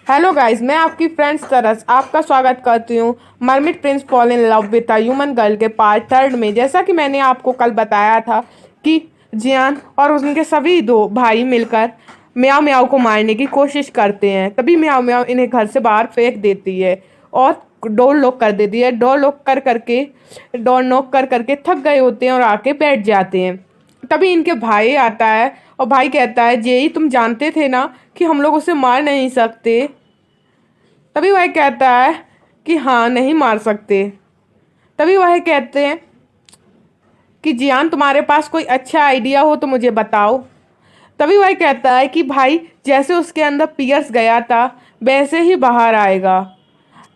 Hello guys, मैं आपकी friends तरस आपका स्वागत करती हूँ mermaid prince fall in love with a human girl के पार्ट थर्ड में। जैसा कि मैंने आपको कल बताया था कि जियान और उनके सभी दो भाई मिलकर म्याओ म्याओ को मारने की कोशिश करते हैं। तभी म्याओ म्याओ इन्हें घर से बाहर फेंक देती है और डोर लॉक कर देती है। डोर नॉक कर करके थक गए होते हैं और आके बैठ जाते हैं। तभी इनके भाई आता है और भाई कहता है, जेई तुम जानते थे ना कि हम लोग उसे मार नहीं सकते। तभी वह कहता है कि हाँ, नहीं मार सकते। तभी वह कहते हैं कि जियान तुम्हारे पास कोई अच्छा आइडिया हो तो मुझे बताओ। तभी वह कहता है कि भाई, जैसे उसके अंदर पियर्स गया था वैसे ही बाहर आएगा।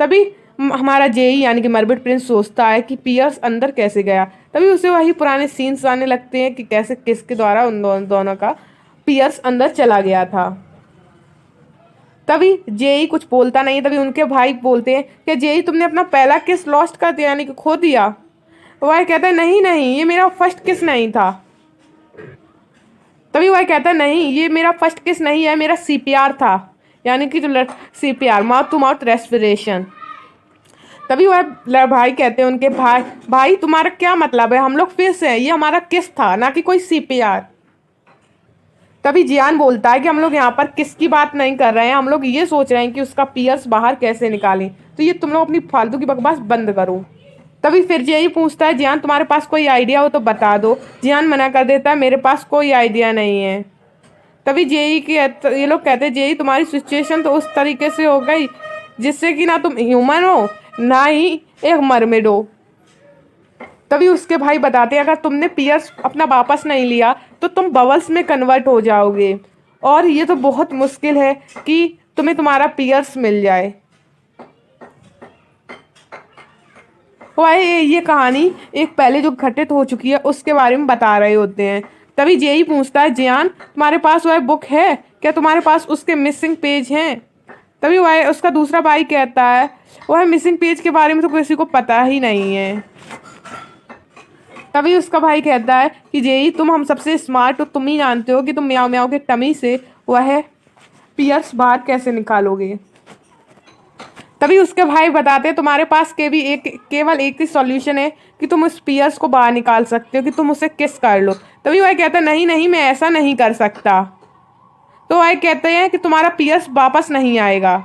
तभी हमारा जेई यानी कि मरमिट प्रिंस सोचता है कि पियर्स अंदर कैसे गया। तभी उसे वही पुराने सीन्स आने लगते हैं कि कैसे किसके द्वारा उन दोनों का पियर्स अंदर चला गया था। तभी जेई कुछ बोलता नहीं। तभी उनके भाई बोलते हैं कि जेई तुमने अपना पहला किस लॉस्ट कर दिया यानी कि खो दिया। वह कहता है नहीं नहीं, ये मेरा फर्स्ट किस नहीं था। तभी वह कहता है नहीं, ये मेरा फर्स्ट किस नहीं है, मेरा सीपीआर था, यानी कि जो CPR mouth to mouth respiration. तभी वह भाई कहते हैं उनके भाई, भाई तुम्हारा क्या मतलब है, हम लोग फिर से हैं, ये हमारा किस था ना कि कोई सीपीआर। तभी जियान बोलता है कि हम लोग यहाँ पर किसकी बात नहीं कर रहे हैं, हम लोग ये सोच रहे हैं कि उसका पियर्स बाहर कैसे निकालें। तो ये तुम लोग अपनी फालतू की बकवास बंद करो। तभी फिर यही पूछता है, जियान तुम्हारे पास कोई आइडिया हो तो बता दो। जियान मना कर देता है, मेरे पास कोई आइडिया नहीं है। तभी जेई के ये लोग कहते हैं, जेई तुम्हारी सिचुएशन तो उस तरीके से हो गई जिससे कि ना तुम ह्यूमन हो ना ही एक मरमेड हो। तभी उसके भाई बताते हैं, अगर तुमने पियर्स अपना वापस नहीं लिया तो तुम बबल्स में कन्वर्ट हो जाओगे और ये तो बहुत मुश्किल है कि तुम्हें तुम्हारा पियर्स मिल जाए। वह ये कहानी एक पहले जो घटित हो चुकी है उसके बारे में बता रहे होते हैं। तभी जेई पूछता है, जियान तुम्हारे पास वह बुक है क्या, तुम्हारे पास उसके मिसिंग पेज हैं। तभी वह उसका दूसरा भाई कहता है, वह मिसिंग पेज के बारे में तो किसी को पता ही नहीं है। तभी उसका भाई कहता है कि जेई तुम हम सबसे स्मार्ट हो, तुम ही जानते हो कि तुम म्याओ म्याओ के टमी से वह पियर्स बाहर कैसे निकालोगे। तभी उसके भाई बताते हैं, तुम्हारे पास केवल एक ही सॉल्यूशन है कि तुम उस पियर्स को बाहर निकाल सकते हो, कि तुम उसे किस कर लो। तभी वह कहता है, नहीं नहीं, मैं ऐसा नहीं कर सकता। तो वह कहते हैं कि तुम्हारा पियर्स वापस नहीं आएगा।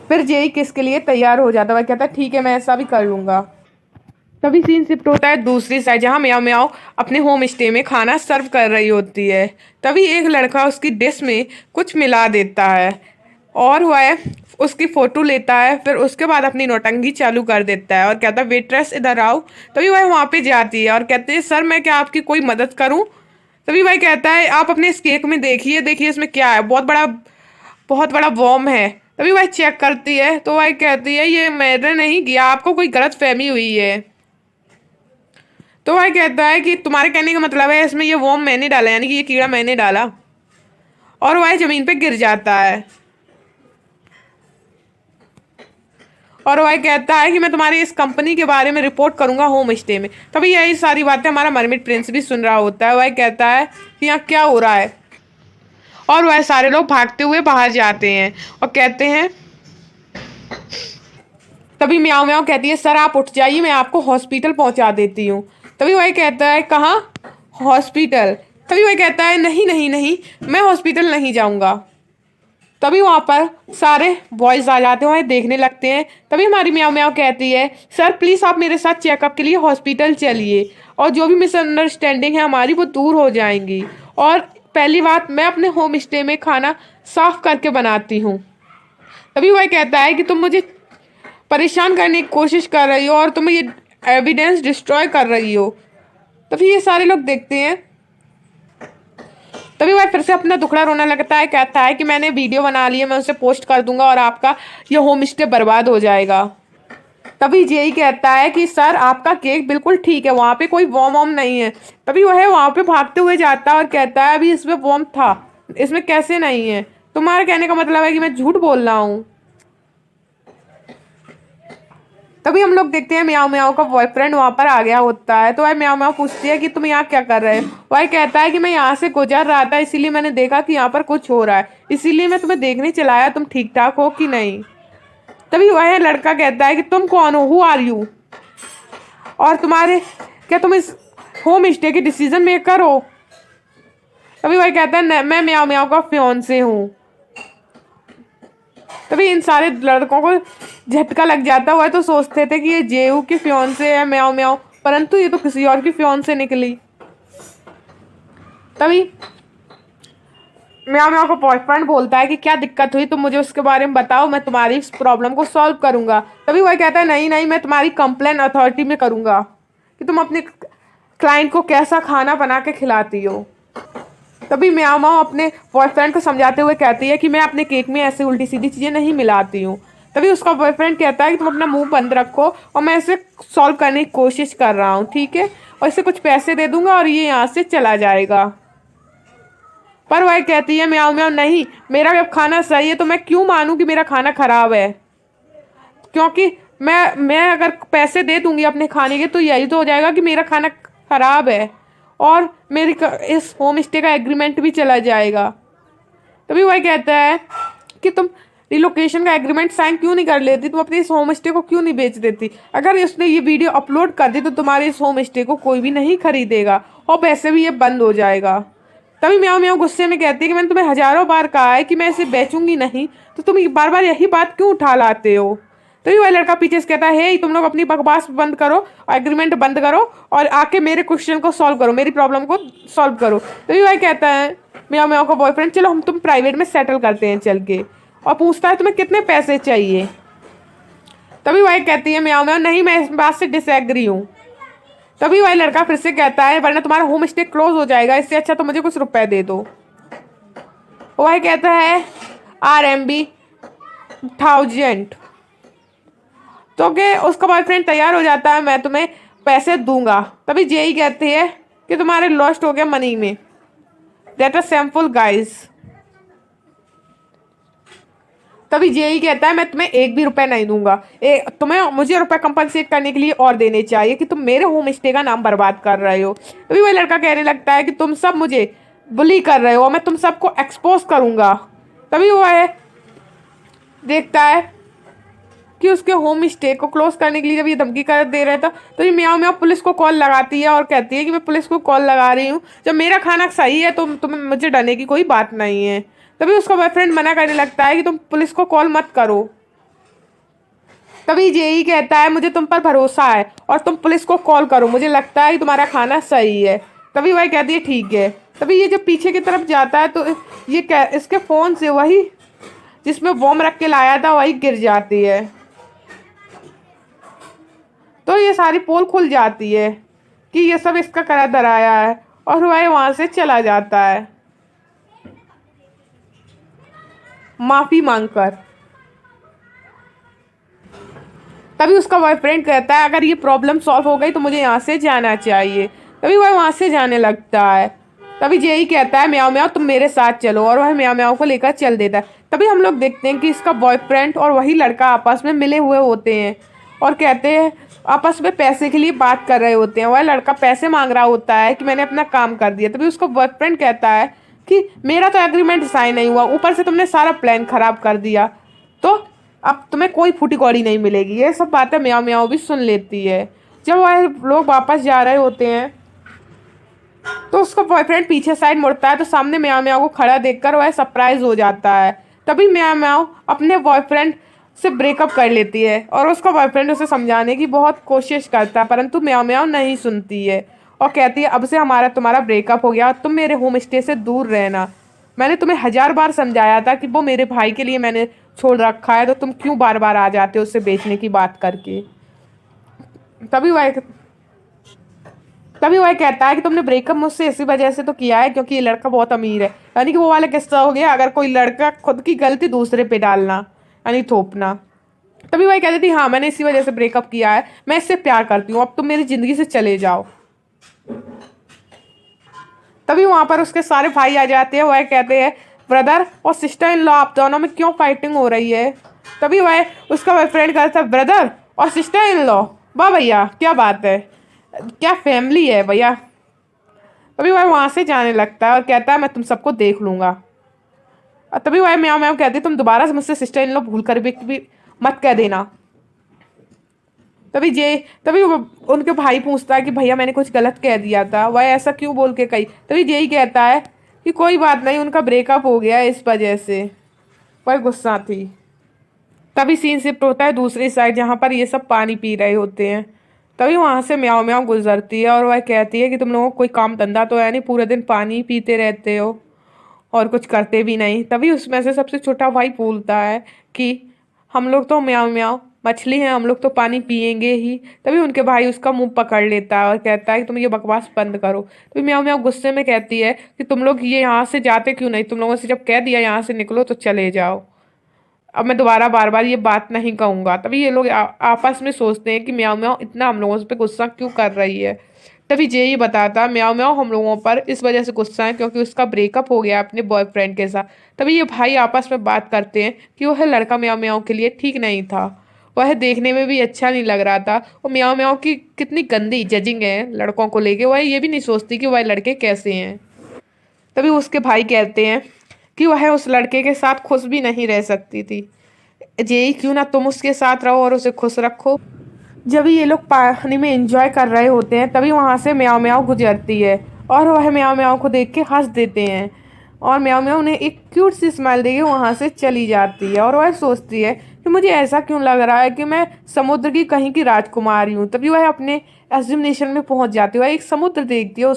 फिर जेई किस के लिए तैयार हो जाता है, वह कहता है ठीक है, मैं ऐसा भी कर लूंगा। तभी सीन शिफ्ट होता है दूसरी साइड, जहाँ म्याओ म्याओ अपने होम स्टे में खाना सर्व कर रही होती है। तभी एक लड़का उसकी डिश में कुछ मिला देता है और वह उसकी फोटो लेता है। फिर उसके बाद अपनी नौटंकी चालू कर देता है और कहता है, वेट्रेस इधर आओ। तभी वह वहाँ पे जाती है और कहते हैं, सर मैं क्या आपकी कोई मदद करूँ। तभी वह कहता है, आप अपने इस केक में देखिए देखिए इसमें क्या है, बहुत बड़ा वॉर्म है। तभी वह चेक करती है तो वह कहती है, ये मैंने नहीं किया, आपको कोई गलत फहमी हुई है। तो वह कहता है कि तुम्हारे कहने का मतलब है इसमें ये वॉर्म मैंने डाला, यानी कि ये कीड़ा मैंने डाला। और वह जमीन पे गिर जाता है और वह कहता है कि मैं तुम्हारी इस कंपनी के बारे में रिपोर्ट करूंगा होम स्टे में। तभी यही सारी बातें हमारा मरमिट प्रिंस भी सुन रहा होता है। वह कहता है कि यहाँ क्या हो रहा है और वह सारे लोग भागते हुए बाहर जाते हैं और कहते हैं, तभी म्याओ म्याओ कहती है, सर आप उठ जाइए, मैं आपको हॉस्पिटल पहुंचा देती हूँ। तभी वह कहता है, कहाँ हॉस्पिटल। तभी वह कहता है, नहीं नहीं नहीं, मैं हॉस्पिटल नहीं जाऊंगा। तभी वहाँ पर सारे बॉयज आ जाते हैं, वह देखने लगते हैं। तभी हमारी म्याओ म्याओ कहती है, सर प्लीज़ आप मेरे साथ चेकअप के लिए हॉस्पिटल चलिए और जो भी मिसअंडरस्टैंडिंग है हमारी वो दूर हो जाएंगी। और पहली बात, मैं अपने होम स्टे में खाना साफ करके बनाती हूँ। तभी वह कहता है कि तुम मुझे परेशान करने की कोशिश कर रही हो और तुम ये एविडेंस डिस्ट्रॉय कर रही हो। तभी ये सारे लोग देखते हैं। तभी वह फिर से अपना दुखड़ा रोना लगता है, कहता है कि मैंने वीडियो बना ली है, मैं उसे पोस्ट कर दूंगा और आपका ये होम स्टे बर्बाद हो जाएगा। तभी जेई कहता है कि सर आपका केक बिल्कुल ठीक है, वहाँ पे कोई वॉर्म वॉर्म नहीं है। तभी वह वहाँ पे भागते हुए जाता है और कहता है, अभी इसमें वॉर्म था, इसमें कैसे नहीं है, तुम्हारे कहने का मतलब है कि मैं झूठ बोल रहा हूँ। तभी हम लोग देखते हैं म्याऊ म्याऊ का बॉयफ्रेंड वहां पर आ गया होता है। तो वह म्याऊ म्याऊ पूछती है कि तुम यहाँ क्या कर रहे हो। वह कहता है कि मैं यहाँ से गुजर रहा था, इसीलिए मैंने देखा कि यहाँ पर कुछ हो रहा है, इसीलिए मैं तुम्हें देखने चला आया, तुम ठीक ठाक हो कि नहीं। तभी वह लड़का कहता है कि तुम कौन हो, हु आर यू, और तुम्हारे क्या तुम इस होम स्टे के डिसीजन मेकर हो। तभी वह कहता है मैं म्याऊ म्याऊ का फियांसे हूँ। तभी इन सारे लड़कों को झटका लग जाता हुआ, तो सोचते थे कि ये जेऊ की फियांसे है म्याऊ म्याऊ, परंतु ये तो किसी और की फियांसे निकली। तभी म्याऊ म्याऊ का बॉयफ्रेंड बोलता है कि क्या दिक्कत हुई, तुम मुझे उसके बारे में बताओ, मैं तुम्हारी इस प्रॉब्लम को सॉल्व करूंगा। तभी वह कहता है नहीं नहीं, मैं तुम्हारी कंप्लेन अथॉरिटी में करूंगा कि तुम अपने क्लाइंट को कैसा खाना बना के खिलाती हो। तभी म्याऊ म्याऊ अपने बॉयफ्रेंड को समझाते हुए कहती है कि मैं अपने केक में ऐसे उल्टी सीधी चीज़ें नहीं मिलाती हूँ। तभी उसका बॉयफ्रेंड कहता है कि तुम अपना मुंह बंद रखो और मैं इसे सॉल्व करने की कोशिश कर रहा हूँ, ठीक है, और इसे कुछ पैसे दे दूंगा और ये यहाँ से चला जाएगा। पर वह कहती है म्याऊ म्याऊ नहीं, मेरा जब खाना सही है तो मैं क्यों मानूं कि मेरा खाना खराब है, क्योंकि मैं अगर पैसे दे दूंगी अपने खाने के तो यही तो हो जाएगा कि मेरा खाना खराब है और मेरी इस होम स्टे का एग्रीमेंट भी चला जाएगा। तभी वह कहता है कि तुम रिलोकेशन का एग्रीमेंट साइन क्यों नहीं कर लेती, तुम अपने इस होम स्टे को क्यों नहीं बेच देती। अगर उसने ये वीडियो अपलोड कर दी तो तुम्हारे इस होम स्टे को कोई भी नहीं खरीदेगा और वैसे भी ये बंद हो जाएगा। तभी म्याऊ म्याऊ गुस्से में कहती है कि मैंने तुम्हें हजारों बार कहा है कि मैं इसे बेचूंगी नहीं, तो तुम बार बार यही बात क्यों उठा लाते हो। तभी वह लड़का पीछे से कहता है हे तुम लोग अपनी बकवास बंद करो और एग्रीमेंट बंद करो और आके मेरे क्वेश्चन को सॉल्व करो, मेरी प्रॉब्लम को सॉल्व करो। तभी वह कहता है म्याऊ म्याऊ का बॉयफ्रेंड चलो हम तुम प्राइवेट में सेटल करते हैं चल के, और पूछता है तुम्हें कितने पैसे चाहिए। तभी वह कहती है म्याऊ म्याऊ नहीं, मैं इस बात से डिसएग्री हूँ। तभी वह लड़का फिर से कहता है वरना तुम्हारा होम स्टे क्लोज हो जाएगा, इससे अच्छा तो मुझे कुछ रुपए दे दो। वह कहता है RMB 1000। तो कि उसका बॉयफ्रेंड तैयार हो जाता है मैं तुम्हें पैसे दूंगा। तभी जेई कहती है कि तुम्हारे लॉस्ट हो गया मनी में, दैट आर सैम्पल गाइस। तभी जेई कहता है मैं तुम्हें एक भी रुपए नहीं दूंगा, तुम्हें मुझे रुपए कंपनसेट करने के लिए और देने चाहिए कि तुम मेरे होम स्टे का नाम बर्बाद कर रहे हो। तभी वह लड़का कहने लगता है कि तुम सब मुझे बुली कर रहे हो और मैं तुम सबको एक्सपोज करूंगा। तभी वह देखता है कि उसके होम स्टे को क्लोज करने के लिए जब ये धमकी कर दे रहा था तो ये म्याऊ म्याऊ पुलिस को कॉल लगाती है और कहती है कि मैं पुलिस को कॉल लगा रही हूँ, जब मेरा खाना सही है तो तुम्हें मुझे डरने की कोई बात नहीं है। तभी उसका बॉयफ्रेंड मना करने लगता है कि तुम पुलिस को कॉल मत करो। तभी जेई कहता है मुझे तुम पर भरोसा है और तुम पुलिस को कॉल करो, मुझे लगता है कि तुम्हारा खाना सही है। तभी वह कहती है ठीक है। तभी ये जब पीछे की तरफ जाता है तो ये इसके फ़ोन से वही जिसमें बॉम्ब रख के लाया था वही गिर जाती है, तो ये सारी पोल खुल जाती है कि ये सब इसका करा धराया है और वह वहाँ से चला जाता है माफ़ी मांगकर। तभी उसका बॉयफ्रेंड कहता है अगर ये प्रॉब्लम सॉल्व हो गई तो मुझे यहाँ से जाना चाहिए। तभी वह वहाँ से जाने लगता है। तभी जेई कहता है म्याऊ म्याऊ तुम मेरे साथ चलो, और वह म्याऊ म्याऊ को लेकर चल देता है। तभी हम लोग देखते हैं कि इसका बॉयफ्रेंड और वही लड़का आपस में मिले हुए होते हैं और कहते हैं आपस में पैसे के लिए बात कर रहे होते हैं। वह लड़का पैसे मांग रहा होता है कि मैंने अपना काम कर दिया। तभी उसका बॉयफ्रेंड कहता है कि मेरा तो एग्रीमेंट साइन नहीं हुआ, ऊपर से तुमने सारा प्लान खराब कर दिया, तो अब तुम्हें कोई फूटी कौड़ी नहीं मिलेगी। ये सब बातें म्याऊ म्याऊ भी सुन लेती है। जब वह लोग वापस जा रहे होते हैं तो उसका बॉयफ्रेंड पीछे साइड मुड़ता है तो सामने म्याऊ म्याऊ को खड़ा देखकर वह सरप्राइज हो जाता है। तभी म्याऊ म्याऊ अपने बॉयफ्रेंड से ब्रेकअप कर लेती है और उसका बॉयफ्रेंड उसे समझाने की बहुत कोशिश करता है, परंतु म्याऊ म्याऊ नहीं सुनती है और कहती है अब से हमारा तुम्हारा ब्रेकअप हो गया, तुम मेरे होम स्टे से दूर रहना। मैंने तुम्हें 1000 बार समझाया था कि वो मेरे भाई के लिए मैंने छोड़ रखा है, तो तुम क्यों बार बार आ जाते हो उससे बेचने की बात करके। तभी वह कहता है कि तुमने ब्रेकअप मुझसे इसी वजह से तो किया है क्योंकि ये लड़का बहुत अमीर है। यानी कि वो वाला किस्सा हो गया अगर कोई लड़का खुद की गलती दूसरे पे डालना यानी थोपना। तभी वह कहती थी हाँ मैंने इसी वजह से ब्रेकअप किया है, मैं इससे प्यार करती हूँ, अब तुम मेरी ज़िंदगी से चले जाओ। तभी वहाँ पर उसके सारे भाई आ जाते हैं। वह कहते हैं ब्रदर और सिस्टर इन लॉ आप दोनों में क्यों फाइटिंग हो रही है। तभी वह उसका बॉयफ्रेंड कहता है ब्रदर और सिस्टर इन लॉ, वाह भैया क्या बात है, क्या फैमिली है भैया। तभी वह वहां से जाने लगता है और कहता है मैं तुम सबको देख लूंगा। और तभी वह म्याऊं म्याऊं कहती है तुम दोबारा से मुझसे सिस्टर इन लॉ भूल कर भी मत कह देना। तभी उनके भाई पूछता है कि भैया मैंने कुछ गलत कह दिया था, वह ऐसा क्यों बोल के कही। तभी जेई कहता है कि कोई बात नहीं, उनका ब्रेकअप हो गया इस वजह से वह गुस्सा थी। तभी सीन शिफ्ट होता है दूसरी साइड जहाँ पर ये सब पानी पी रहे होते हैं। तभी वहां से म्याऊं म्याऊं गुजरती है और वह कहती है कि तुम लोगों को कोई काम धंधा तो है नहीं, पूरे दिन पानी पीते रहते हो और कुछ करते भी नहीं। तभी उसमें से सबसे छोटा भाई बोलता है कि हम लोग तो म्याऊं म्याऊं मछली हैं, हम लोग तो पानी पियेंगे ही। तभी उनके भाई उसका मुंह पकड़ लेता है और कहता है कि तुम ये बकवास बंद करो। तो म्याऊं म्याऊं गुस्से में कहती है कि तुम लोग ये यहाँ से जाते क्यों नहीं, तुम लोगों से जब कह दिया यहाँ से निकलो तो चले जाओ, अब मैं दोबारा बार बार ये बात नहीं कहूंगा। तभी ये लोग आपस में सोचते हैं कि म्याऊं म्याऊं इतना हम लोगों पे गुस्सा क्यों कर रही है। तभी जे ये बताता म्याऊं म्याऊं हम लोगों पर इस वजह से गुस्सा है क्योंकि उसका ब्रेकअप हो गया अपने बॉयफ्रेंड के साथ। तभी ये भाई आपस में बात करते हैं कि वह लड़का म्याऊं म्याऊं के लिए ठीक नहीं था, वह देखने में भी अच्छा नहीं लग रहा था। और म्याऊं म्याऊं की कितनी गंदी जजिंग है लड़कों को लेके, वह ये भी नहीं सोचती कि वह लड़के कैसे हैं। तभी उसके भाई कहते हैं कि वह उस लड़के के साथ खुश भी नहीं रह सकती थी। जेई क्यों ना तुम उसके साथ रहो और उसे खुश रखो। जब ये लोग पानी में एंजॉय कर रहे होते हैं तभी वहां से म्याऊं म्याऊं गुजरती है और वह म्याऊं म्याऊं को देख के हंस देते हैं और म्याऊं म्याऊं उन्हें एक क्यूट सी स्माइल देके वहां से चली जाती है। और वह सोचती है कि मुझे ऐसा क्यों लग रहा है कि मैं समुद्र की कहीं की राजकुमारी हूँ। तभी वह अपने एस्टिमेशन में पहुंच जाती है, वह एक समुद्र देखती है,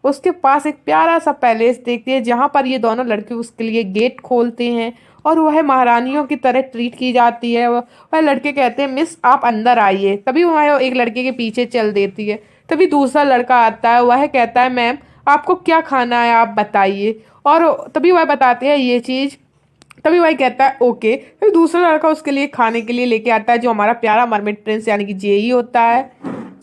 उसके पास एक प्यारा सा पैलेस देखती है जहाँ पर ये दोनों लड़के उसके लिए गेट खोलते हैं और वह महारानियों की तरह ट्रीट की जाती है। वह लड़के कहते हैं मिस आप अंदर आइए, तभी वह एक लड़के के पीछे चल देती है। तभी दूसरा लड़का आता है, वह कहता है मैम आपको क्या खाना है आप बताइए, और तभी वह बताते हैं ये चीज़। तभी वही कहता है ओके। फिर दूसरा लड़का उसके लिए खाने के लिए लेके आता है जो हमारा प्यारा मरमेड प्रिंस यानी कि जेई होता है।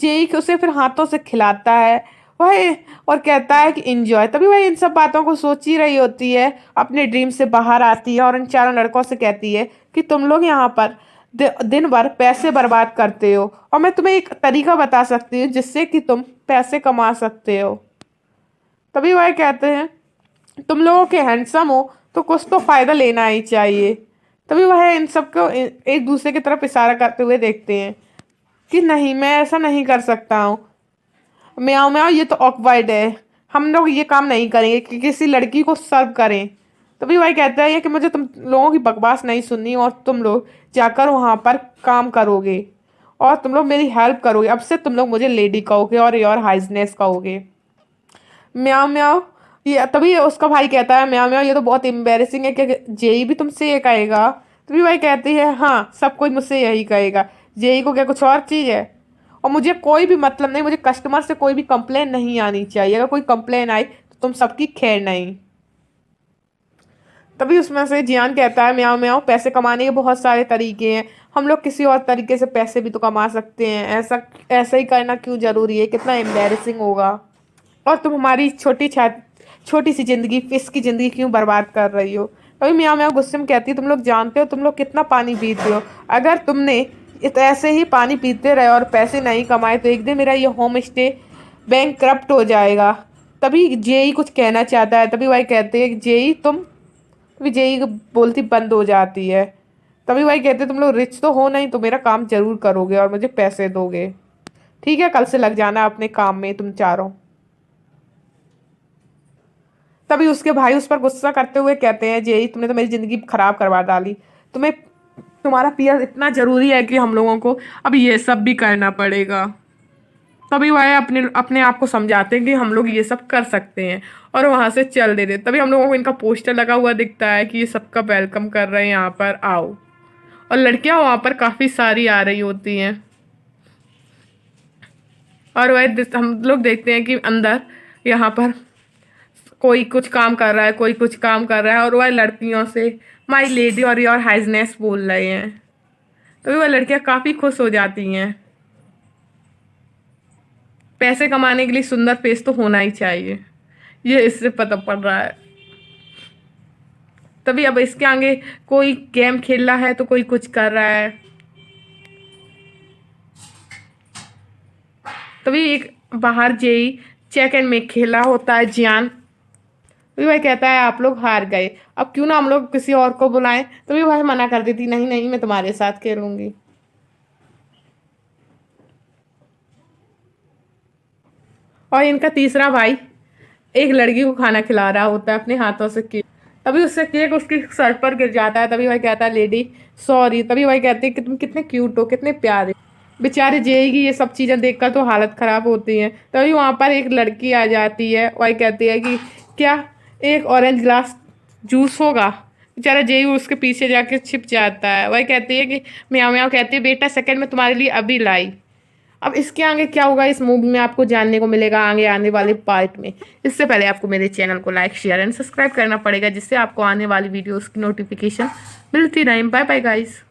जेई उसे फिर हाथों से खिलाता है वह और कहता है कि इंजॉय। तभी वह इन सब बातों को सोच ही रही होती है, अपने ड्रीम से बाहर आती है और इन चारों लड़कों से कहती है कि तुम लोग यहाँ पर दिन भर पैसे बर्बाद करते हो और मैं तुम्हें एक तरीका बता सकती हूँ जिससे कि तुम पैसे कमा सकते हो। तभी वह कहते हैं तुम लोगों के हैंडसम हो तो कुछ तो फायदा लेना ही चाहिए। तभी वह इन सबको एक दूसरे की तरफ इशारा करते हुए देखते हैं कि नहीं मैं ऐसा नहीं कर सकता हूँ, म्याऊं म्याऊं ये तो ऑकवर्ड है, हम लोग ये काम नहीं करेंगे कि किसी लड़की को सर्व करें। तभी वही कहता है कि मुझे तुम लोगों की बकवास नहीं सुननी और तुम लोग जाकर वहाँ पर काम करोगे और तुम लोग मेरी हेल्प करोगे, अब से तुम लोग मुझे लेडी कहोगे और योर हाइजनेस कहोगे। म्याऊं म्याऊं ये तभी उसका भाई कहता है म्याऊं म्याऊं ये तो बहुत एम्बेरसिंग है कि जेई भी तुमसे ये कहेगा। तभी वही कहती है हाँ सब कोई मुझसे यही कहेगा, जेई को क्या कुछ और चीज़ है। और मुझे कोई भी मतलब नहीं, मुझे कस्टमर से कोई भी कंप्लेन नहीं आनी चाहिए, अगर कोई कंप्लेन आई तो तुम सबकी खैर नहीं। तभी उसमें से जियान कहता है म्याऊं म्याऊं पैसे कमाने के बहुत सारे तरीके हैं, हम लोग किसी और तरीके से पैसे भी तो कमा सकते हैं, ऐसा ऐसा ही करना क्यों जरूरी है, कितना एम्बेरसिंग होगा और तुम हमारी छोटी सी जिंदगी फिश की जिंदगी क्यों बर्बाद कर रही हो। तभी म्याऊं म्याऊं गुस्से में कहती है तुम लोग जानते हो तुम लोग कितना पानी पीते हो, अगर तुमने ऐसे ही पानी पीते रहे और पैसे नहीं कमाए तो एक दिन मेरा ये होम स्टे बैंक करप्ट हो जाएगा। तभी जेई कुछ कहना चाहता है, तभी वही कहते हैं जेई तुम, तभी जेई बोलती बंद हो जाती है। तभी वही कहते तुम लोग रिच तो हो नहीं तो मेरा काम जरूर करोगे और मुझे पैसे दोगे, ठीक है कल से लग जाना अपने काम में तुम चारों। तभी उसके भाई उस पर गुस्सा करते हुए कहते हैं जेई तुमने तो मेरी जिंदगी खराब करवा डाली, तुम्हें तुम्हारा पीयर इतना जरूरी है कि हम लोगों को अब ये सब भी करना पड़ेगा। तभी वह अपने अपने आप को समझाते हैं कि हम लोग ये सब कर सकते हैं और वहां से चल देते। तभी हम लोगों को इनका पोस्टर लगा हुआ दिखता है कि ये सबका वेलकम कर रहे हैं, यहाँ पर आओ। और लड़कियां वहां पर काफी सारी आ रही होती हैं और वह हम लोग देखते हैं कि अंदर यहाँ पर कोई कुछ काम कर रहा है, कोई कुछ काम कर रहा है और वह लड़कियों से माई लेडी और योर हाइजनेस बोल रहे हैं। तभी वह लड़कियां काफी खुश हो जाती हैं, पैसे कमाने के लिए सुंदर फेस तो होना ही चाहिए, ये इससे पता पड़ रहा है। तभी अब इसके आगे कोई गेम खेल रहा है तो कोई कुछ कर रहा है। तभी एक बाहर जेई चेक एंड मेक खेला होता है जियान। तभी भाई कहता है आप लोग हार गए, अब क्यों ना हम लोग किसी और को बुलाएं। तभी भाई मना कर देती, नहीं नहीं मैं तुम्हारे साथ खेलूंगी। और इनका तीसरा भाई एक लड़की को खाना खिला रहा होता है अपने हाथों से केक। तभी उससे केक उसकी सर पर गिर जाता है। तभी भाई कहता है लेडी सॉरी। तभी भाई कहते हैं कि तुम कितने क्यूट हो, कितने प्यारे। बेचारे जेई की ये सब चीज़ें देखकर तो हालत ख़राब होती है। तभी वहाँ पर एक लड़की आ जाती है, वही कहती है कि क्या एक ऑरेंज ग्लास जूस होगा। बेचारा जेई उसके पीछे जाके छिप जाता है। वही कहती है कि म्याऊं म्याऊं, कहती है बेटा सेकंड में तुम्हारे लिए अभी लाई। अब इसके आगे क्या होगा इस मूवी में आपको जानने को मिलेगा आगे आने वाले पार्ट में। इससे पहले आपको मेरे चैनल को लाइक शेयर एंड सब्सक्राइब करना पड़ेगा, जिससे आपको आने वाली वीडियोस की नोटिफिकेशन मिलती रहे। Bye bye guys.